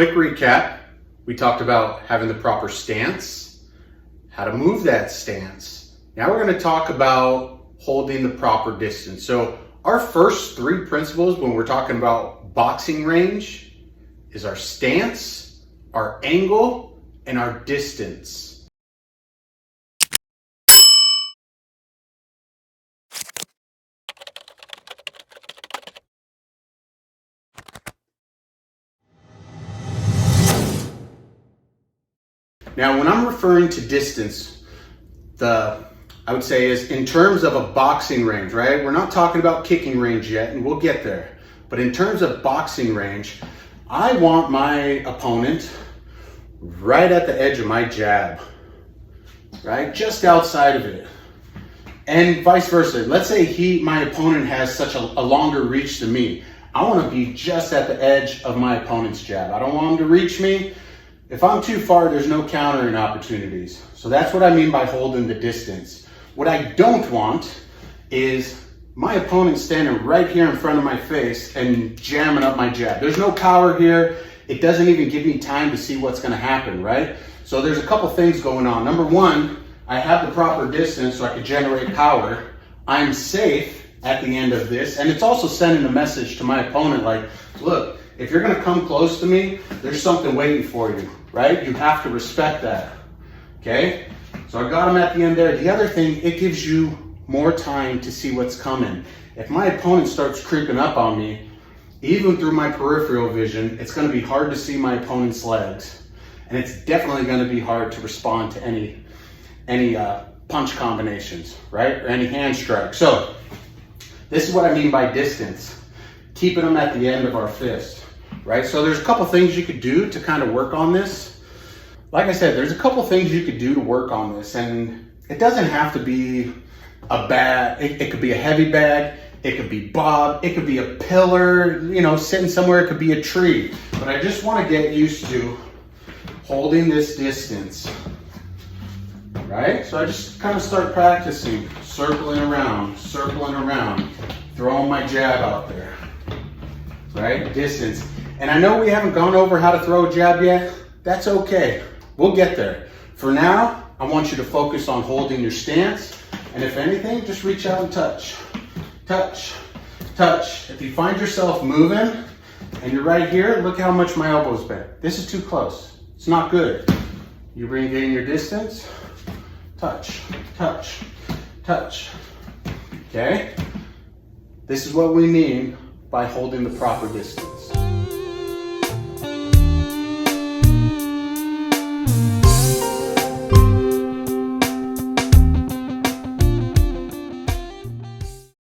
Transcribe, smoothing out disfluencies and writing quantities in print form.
quick recap. We talked about having the proper stance, how to move that stance. Now we're going to talk about holding the proper distance. So our first three principles when we're talking about boxing range is our stance, our angle, and our distance. Now, when I'm referring to distance, I would say is in terms of a boxing range, right? We're not talking about kicking range yet, and we'll get there. But in terms of boxing range, I want my opponent right at the edge of my jab, right? Just outside of it. And vice versa. Let's say my opponent has such a longer reach than me. I want to be just at the edge of my opponent's jab. I don't want him to reach me. If I'm too far, there's no countering opportunities. So that's what I mean by holding the distance. What I don't want is my opponent standing right here in front of my face and jamming up my jab. There's no power here. It doesn't even give me time to see what's going to happen, right? So there's a couple things going on. Number one, I have the proper distance so I can generate power. I'm safe at the end of this. And it's also sending a message to my opponent like, look, if you're going to come close to me, there's something waiting for you, right? You have to respect that, okay? So I got him at the end there. The other thing, it gives you more time to see what's coming. If my opponent starts creeping up on me, even through my peripheral vision, it's going to be hard to see my opponent's legs. And it's definitely going to be hard to respond to any punch combinations, right? Or any hand strike. So this is what I mean by distance. Keeping them at the end of our fist. Right? So there's a couple things you could do to kind of work on this. Like I said, there's a couple things you could do to work on this, and it doesn't have to be a bag. It could be a heavy bag. It could be bob. It could be a pillar, sitting somewhere. It could be a tree. But I just want to get used to holding this distance, right? So I just kind of start practicing, circling around, throwing my jab out there, right? Distance. And I know we haven't gone over how to throw a jab yet. That's okay. We'll get there. For now, I want you to focus on holding your stance. And if anything, just reach out and touch. Touch. Touch. If you find yourself moving and you're right here, look how much my elbow's bent. This is too close. It's not good. You regain your distance. Touch. Touch. Touch. Okay? This is what we mean by holding the proper distance.